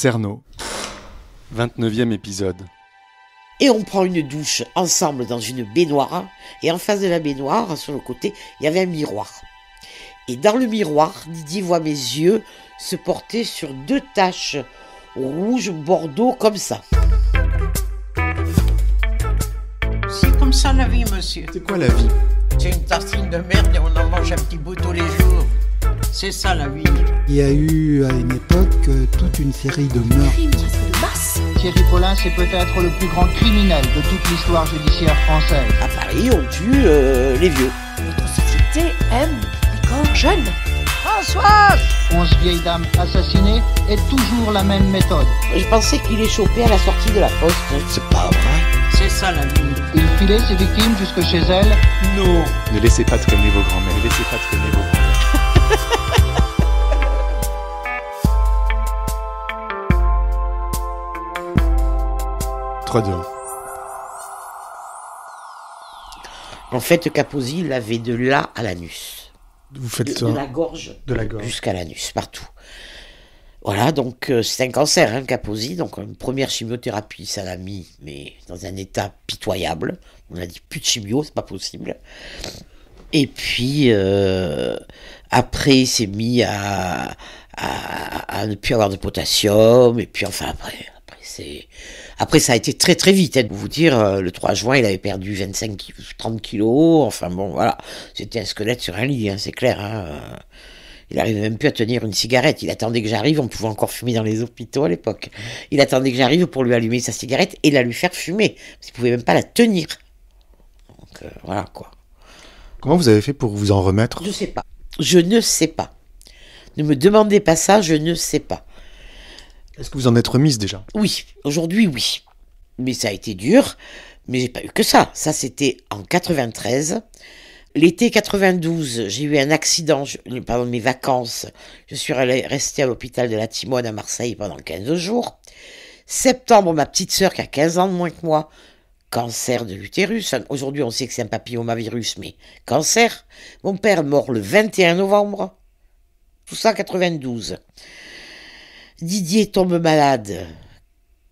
Cerno, 29e épisode. Et on prend une douche ensemble dans une baignoire. Et en face de la baignoire, sur le côté, il y avait un miroir. Et dans le miroir, Didier voit mes yeux se porter sur deux taches rouges bordeaux comme ça. C'est comme ça la vie, monsieur. C'est quoi la vie? C'est une tartine de merde et on en mange un petit bout tous les jours. C'est ça la vie. Il y a eu à une époque toute une série de meurtres. Crime presque de masse. Thierry Paulin, c'est peut-être le plus grand criminel de toute l'histoire judiciaire française. À Paris, on tue les vieux. Notre société aime les corps jeunes. Françoise 11 vieilles dames assassinées et toujours la même méthode. Je pensais qu'il est chopé à la sortie de la poste. C'est pas vrai. C'est ça la vie. Il filait ses victimes jusque chez elles. Non. Ne laissez pas traîner vos grands-mères. Ne laissez pas traîner vos grands-mères. 3-2. En fait, Kaposi, il avait de là à l'anus. Vous faites De la gorge. De la gorge. Jusqu'à l'anus, partout. Voilà, donc c'est un cancer, hein, Kaposi. Donc une première chimiothérapie, ça l'a mis, mais dans un état pitoyable. On a dit plus de chimio, c'est pas possible. Et puis après, il s'est mis à ne plus avoir de potassium. Et puis enfin après, ça a été très très vite. Hein, pour vous dire, le 3 juin, il avait perdu 30 kilos. Enfin bon, voilà. C'était un squelette sur un lit, hein, c'est clair. Hein. Il n'arrivait même plus à tenir une cigarette. Il attendait que j'arrive. On pouvait encore fumer dans les hôpitaux à l'époque. Il attendait que j'arrive pour lui allumer sa cigarette et la lui faire fumer. Parce qu'il ne pouvait même pas la tenir. Donc voilà quoi. Comment vous avez fait pour vous en remettre? Je sais pas. Je ne sais pas. Ne me demandez pas ça, je ne sais pas. Est-ce que vous en êtes remise déjà? Oui, aujourd'hui oui. Mais ça a été dur, mais j'ai pas eu que ça. Ça c'était en 93. L'été 92, j'ai eu un accident pendant mes vacances. Je suis restée à l'hôpital de la Timone à Marseille pendant 15 jours. Septembre, ma petite sœur qui a 15 ans de moins que moi, cancer de l'utérus. Aujourd'hui on sait que c'est un papillomavirus, mais cancer. Mon père mort le 21 novembre. Tout ça 92. Didier tombe malade,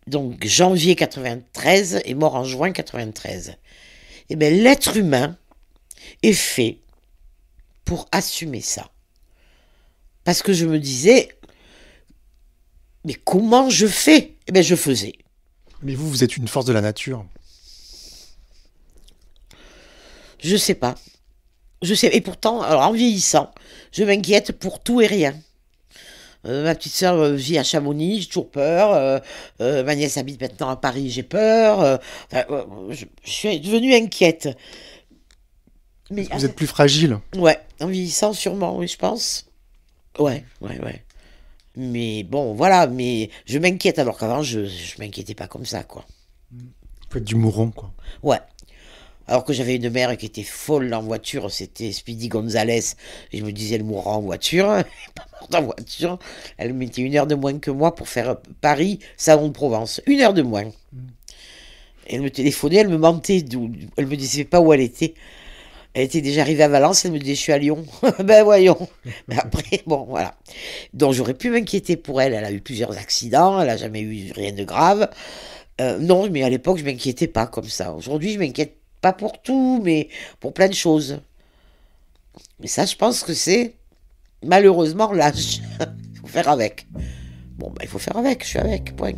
donc janvier 93, et mort en juin 93. Eh bien, l'être humain est fait pour assumer ça. Parce que je me disais, mais comment je fais? Eh bien, je faisais. Mais vous êtes une force de la nature. Je sais pas. Je sais. Et pourtant, alors, en vieillissant, je m'inquiète pour tout et rien. Ma petite sœur vit à Chamonix, j'ai toujours peur. Ma nièce habite maintenant à Paris, j'ai peur. Je suis devenue inquiète. Mais vous êtes plus fragile. Ouais, en vieillissant sûrement, oui, je pense. Ouais. Mais bon, voilà, mais je m'inquiète alors qu'avant, je m'inquiétais pas comme ça, quoi. Vous faites du mouron, quoi. Ouais. Alors que j'avais une mère qui était folle en voiture, c'était Speedy Gonzalez, et je me disais, elle mourra en voiture, elle n'est pas morte en voiture, elle mettait 1 heure de moins que moi pour faire Paris, Salon de Provence, 1 heure de moins. Elle me téléphonait, elle me mentait, elle me disait pas où elle était déjà arrivée à Valence, elle me disait, je suis à Lyon, ben voyons, mais après, bon, voilà. Donc j'aurais pu m'inquiéter pour elle, elle a eu plusieurs accidents, elle n'a jamais eu rien de grave, non, mais à l'époque, je m'inquiétais pas comme ça, aujourd'hui, je m'inquiète pas pour tout, mais pour plein de choses. Mais ça, je pense que c'est malheureusement l'âge. Il faut faire avec. Bon, ben, il faut faire avec, je suis avec, point.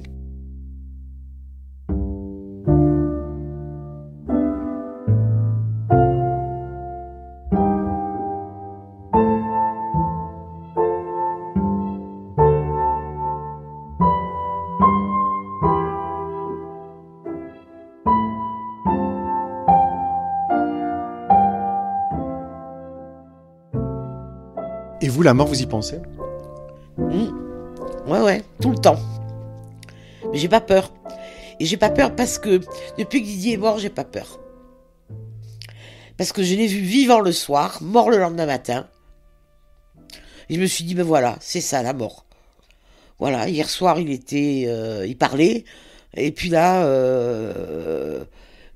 Et vous, la mort, vous y pensez? Ouais, tout le temps. Mais j'ai pas peur. Et j'ai pas peur parce que depuis que Didier est mort, j'ai pas peur. Parce que je l'ai vu vivant le soir, mort le lendemain matin. Et je me suis dit, ben voilà, c'est ça la mort. Voilà, hier soir, il parlait. Et puis là,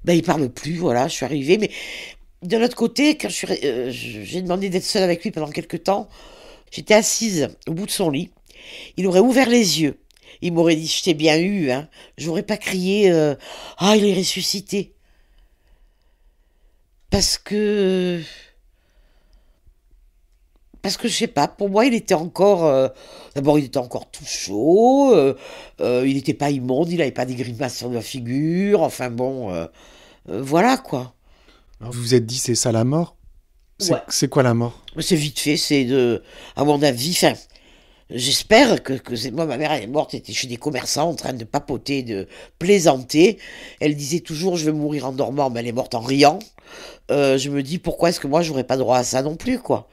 il parle plus, voilà, je suis arrivée. Mais de l'autre côté, quand j'ai demandé d'être seule avec lui pendant quelques temps, j'étais assise au bout de son lit. Il aurait ouvert les yeux. Il m'aurait dit, je t'ai bien eu, hein. J'aurais pas crié, ah, il est ressuscité. Parce que je sais pas, pour moi, il était encore... d'abord, il était encore tout chaud, il n'était pas immonde, il n'avait pas des grimaces sur la figure, enfin bon, voilà quoi. Alors vous vous êtes dit, c'est ça la mort? Ouais. C'est quoi la mort? C'est vite fait, à mon avis, enfin, j'espère que c'est... Moi, ma mère, elle est morte, elle était chez des commerçants en train de papoter, de plaisanter. Elle disait toujours, je vais mourir en dormant, mais elle est morte en riant. Je me dis, pourquoi est-ce que moi, j'aurais pas droit à ça non plus, quoi.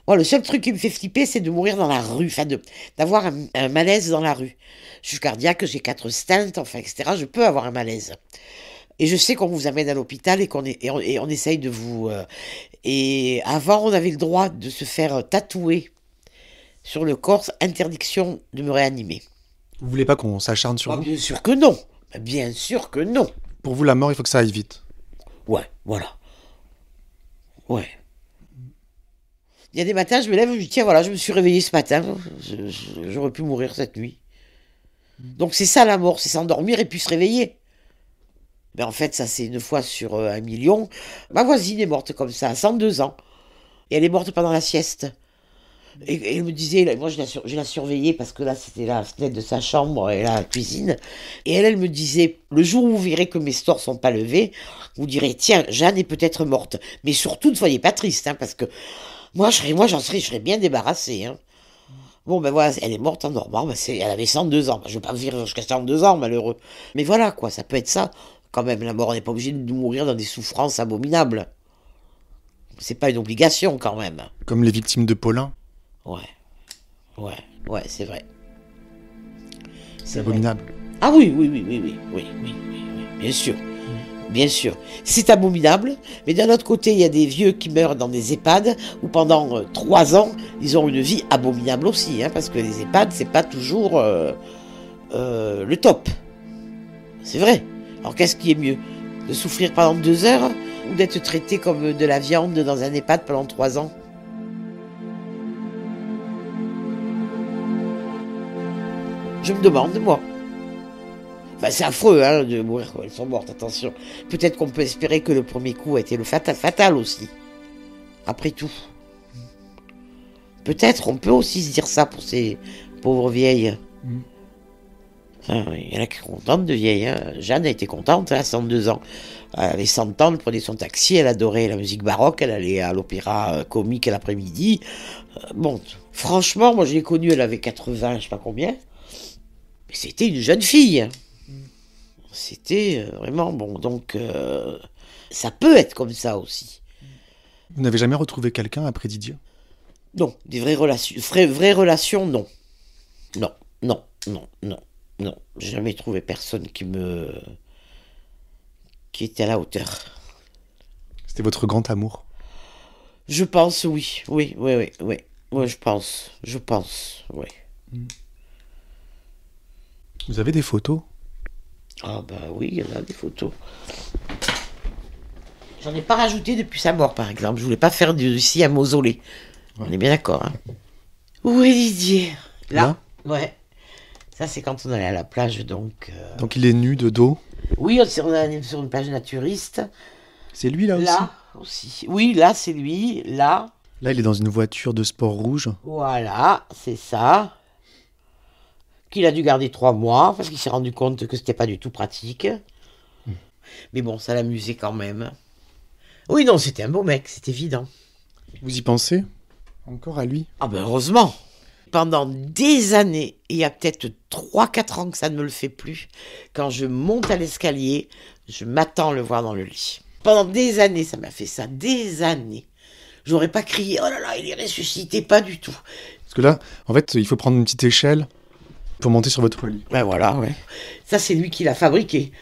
Moi, le seul truc qui me fait flipper, c'est de mourir dans la rue, enfin, d'avoir un malaise dans la rue. Je suis cardiaque, j'ai 4 stents, enfin, etc. Je peux avoir un malaise. Et je sais qu'on vous amène à l'hôpital et on essaye de vous... Et avant, on avait le droit de se faire tatouer sur le corps, interdiction de me réanimer. Vous voulez pas qu'on s'acharne sur vous? Bien sûr que non. Bien sûr que non. Pour vous, la mort, il faut que ça aille vite. Ouais, voilà. Ouais. Il y a des matins, je me lève, je me dis, tiens, voilà, je me suis réveillé ce matin, j'aurais pu mourir cette nuit. Donc c'est ça la mort, c'est s'endormir et puis se réveiller. Mais en fait, ça c'est 1 fois sur 1 million. Ma voisine est morte comme ça, à 102 ans. Et elle est morte pendant la sieste. Et elle me disait, moi je la surveillais parce que là c'était la fenêtre de sa chambre et la cuisine. Et elle me disait, le jour où vous verrez que mes stores sont pas levés, vous direz, tiens, Jeanne est peut-être morte. Mais surtout, ne soyez pas triste, hein, parce que je serais bien débarrassée. Hein. Bon, ben voilà, elle est morte en dormant, elle avait 102 ans. Je ne vais pas vivre jusqu'à 102 ans, malheureux. Mais voilà, quoi, ça peut être ça. Quand même, la mort, on n'est pas obligé de mourir dans des souffrances abominables. C'est pas une obligation, quand même. Comme les victimes de Paulin. Ouais, c'est vrai. C'est abominable. Ah oui, bien sûr. Bien sûr, c'est abominable, mais d'un autre côté, il y a des vieux qui meurent dans des EHPAD où pendant 3 ans, ils ont une vie abominable aussi, hein, parce que les EHPAD, c'est pas toujours le top. C'est vrai. Alors qu'est-ce qui est mieux? De souffrir pendant 2 heures ou d'être traité comme de la viande dans un EHPAD pendant 3 ans? Je me demande, moi. Bah, c'est affreux hein, de mourir quand elles sont mortes, attention. Peut-être qu'on peut espérer que le premier coup a été le fatal aussi. Après tout. Peut-être, on peut aussi se dire ça pour ces pauvres vieilles. Enfin, il y en a qui sont contentes de vieilles. Hein. Jeanne a été contente à 102 ans. Elle avait 100 ans, elle prenait son taxi, elle adorait la musique baroque, elle allait à l'opéra comique l'après-midi. Bon, franchement, moi je l'ai connue, elle avait 80, je sais pas combien. Mais c'était une jeune fille. C'était vraiment bon, donc ça peut être comme ça aussi. Vous n'avez jamais retrouvé quelqu'un après Didier? Non, des vraies relations, non. Non. J'ai jamais trouvé personne qui était à la hauteur. C'était votre grand amour? Je pense, oui, je pense, oui. Vous avez des photos? Ah bah oui, il y en a des photos. J'en ai pas rajouté depuis sa mort, par exemple. Je voulais pas faire d'ici un mausolée. Ouais. On est bien d'accord, hein. Où est Didier? Là? Ouais. Ça, c'est quand on allait à la plage, donc... Donc il est nu de dos? Oui, on est sur une plage naturiste. C'est lui, là aussi? Là aussi. Oui, là, c'est lui. Là. Là, il est dans une voiture de sport rouge. Voilà, c'est ça. Qu'il a dû garder 3 mois, parce qu'il s'est rendu compte que c'était pas du tout pratique. Mais bon, ça l'amusait quand même. Oui, non, c'était un beau mec, c'est évident. Vous y pensez encore à lui? Ah ben heureusement. Pendant des années, il y a peut-être 3-4 ans que ça ne me le fait plus, quand je monte à l'escalier, je m'attends à le voir dans le lit. Pendant des années, ça m'a fait ça, des années. J'aurais pas crié, oh là là, il est ressuscité, pas du tout. Parce que là, en fait, il faut prendre une petite échelle pour monter sur votre lit. Ben voilà, ouais. Ça, c'est lui qui l'a fabriqué.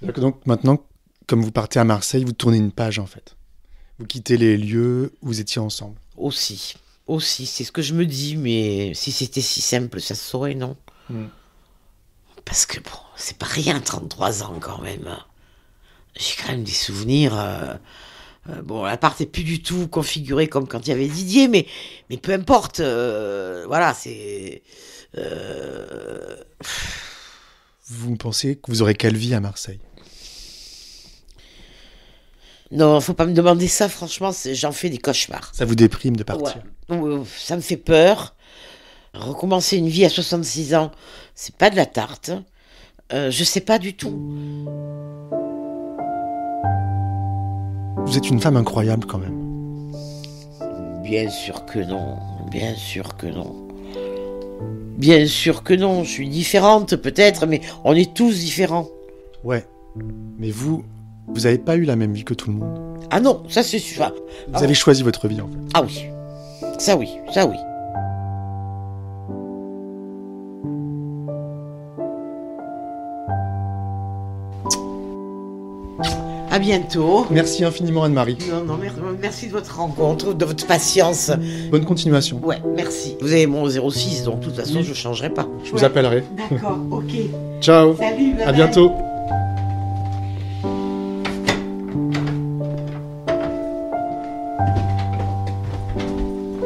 Donc maintenant, comme vous partez à Marseille, vous tournez une page, en fait. Vous quittez les lieux où vous étiez ensemble. Aussi, c'est ce que je me dis, mais si c'était si simple, ça se saurait, non? Parce que bon, c'est pas rien, 33 ans quand même. J'ai quand même des souvenirs Bon, l'appart n'est plus du tout configuré comme quand il y avait Didier, mais peu importe. Voilà, c'est... Vous pensez que vous aurez quelle vie à Marseille? Non, faut pas me demander ça, franchement, j'en fais des cauchemars. Ça vous déprime de partir? Ouais. Ça me fait peur. Recommencer une vie à 66 ans, c'est pas de la tarte. Je sais pas du tout. Vous êtes une femme incroyable quand même. Bien sûr que non, bien sûr que non. Bien sûr que non, je suis différente peut-être, mais on est tous différents. Ouais, mais vous avez pas eu la même vie que tout le monde. Ah non, ça c'est sûr. Vous avez choisi votre vie en fait. Ah oui, ça oui, ça oui. À bientôt. Merci infiniment Anne-Marie. Non, merci de votre rencontre, de votre patience. Bonne continuation. Ouais, merci. Vous avez mon 06, donc de toute façon, je ne changerai pas. Je vous appellerai. D'accord, ok. Ciao. Salut, bye à bientôt.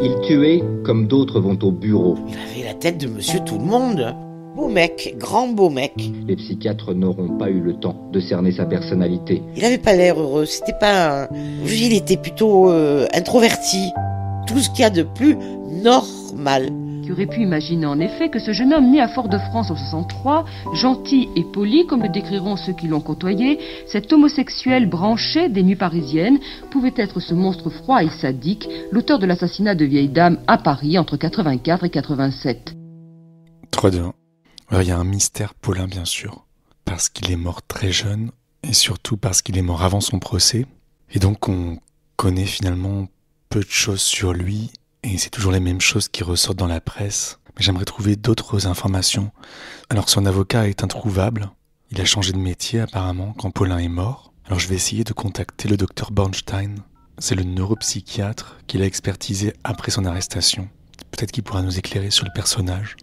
Il tuait comme d'autres vont au bureau. Il avait la tête de monsieur tout le monde. Beau mec, grand beau mec. Les psychiatres n'auront pas eu le temps de cerner sa personnalité. Il avait pas l'air heureux, c'était pas un... Il était plutôt introverti. Tout ce qu'il y a de plus normal. Qui aurait pu imaginer en effet que ce jeune homme né à Fort-de-France en 63, gentil et poli comme le décriront ceux qui l'ont côtoyé, cet homosexuel branché des nuits parisiennes, pouvait être ce monstre froid et sadique, l'auteur de l'assassinat de vieilles dames à Paris entre 84 et 87. 3-2-1. Alors il y a un mystère Paulin bien sûr, parce qu'il est mort très jeune, et surtout parce qu'il est mort avant son procès, et donc on connaît finalement peu de choses sur lui, et c'est toujours les mêmes choses qui ressortent dans la presse. Mais j'aimerais trouver d'autres informations. Alors son avocat est introuvable, il a changé de métier apparemment quand Paulin est mort. Alors je vais essayer de contacter le docteur Bornstein, c'est le neuropsychiatre qui l'a expertisé après son arrestation. Peut-être qu'il pourra nous éclairer sur le personnage.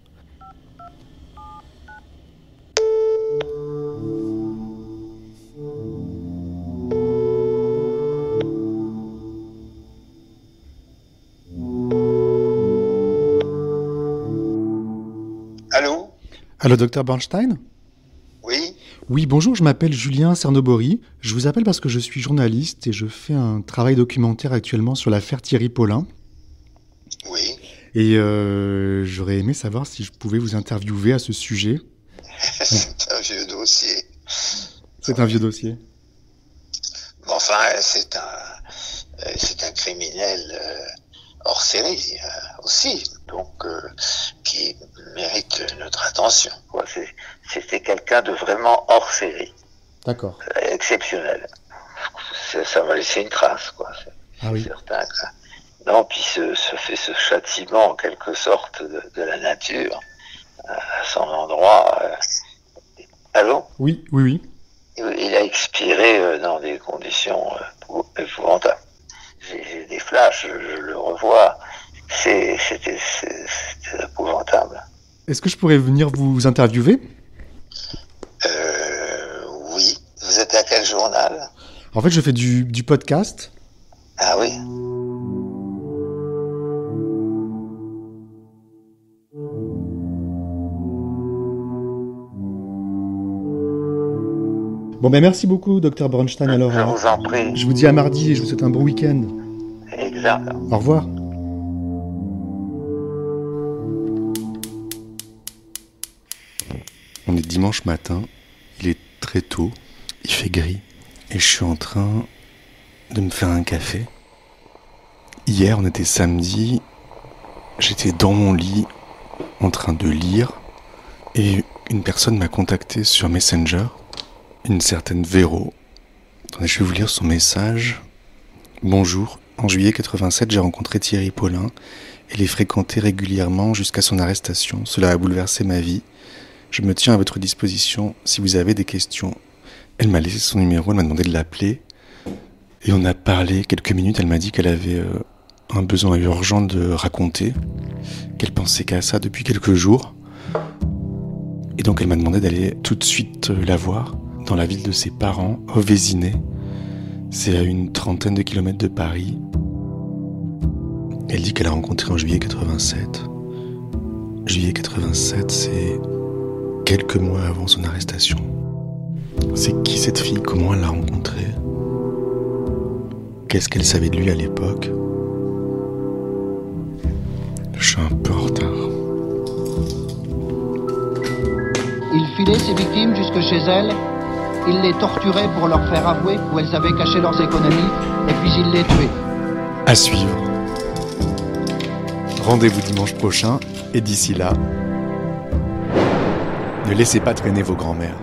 Allô ? Allô, docteur Bornstein ? Oui ? Oui, bonjour, je m'appelle Julien Cernobori. Je vous appelle parce que je suis journaliste et je fais un travail documentaire actuellement sur l'affaire Thierry Paulin. Oui. Et j'aurais aimé savoir si je pouvais vous interviewer à ce sujet. C'est un vieux dossier. C'est un vieux dossier. Enfin, c'est un criminel hors série aussi, donc qui mérite notre attention. Quoi. C'était quelqu'un de vraiment hors série. D'accord. Exceptionnel. Ça va laisser une trace, quoi. Ah oui. Certain. Quoi. Non, puis ce châtiment en quelque sorte de la nature à son endroit. Allô ? Oui. Il a expiré dans des conditions épouvantables. J'ai des flashs, je le revois. C'était épouvantable. Est-ce que je pourrais venir vous interviewer ? Oui. Vous êtes à quel journal ? En fait, je fais du podcast. Ah oui. Bon, ben merci beaucoup, docteur Bornstein. Alors, je vous en prie. Je vous dis à mardi et je vous souhaite un bon week-end. Exact. Au revoir. On est dimanche matin, il est très tôt, il fait gris et je suis en train de me faire un café. Hier, on était samedi, j'étais dans mon lit en train de lire et une personne m'a contacté sur Messenger, une certaine Véro. Attendez, je vais vous lire son message. Bonjour, en juillet 87, j'ai rencontré Thierry Paulin et l'ai fréquenté régulièrement jusqu'à son arrestation. Cela a bouleversé ma vie. Je me tiens à votre disposition si vous avez des questions. Elle m'a laissé son numéro, elle m'a demandé de l'appeler. Et on a parlé quelques minutes, elle m'a dit qu'elle avait un besoin urgent de raconter, qu'elle pensait qu'à ça depuis quelques jours. Et donc elle m'a demandé d'aller tout de suite la voir dans la ville de ses parents, au Vésinet. C'est à une 30aine de kilomètres de Paris. Elle dit qu'elle a rencontré en juillet 87. Juillet 87, c'est quelques mois avant son arrestation. C'est qui cette fille? Comment elle l'a rencontrée? Qu'est-ce qu'elle savait de lui à l'époque? Je suis un peu en retard. Il filait ses victimes jusque chez elles. Il les torturait pour leur faire avouer où elles avaient caché leurs économies. Et puis il les tuait. À suivre. Rendez-vous dimanche prochain. Et d'ici là, ne laissez pas traîner vos grands-mères.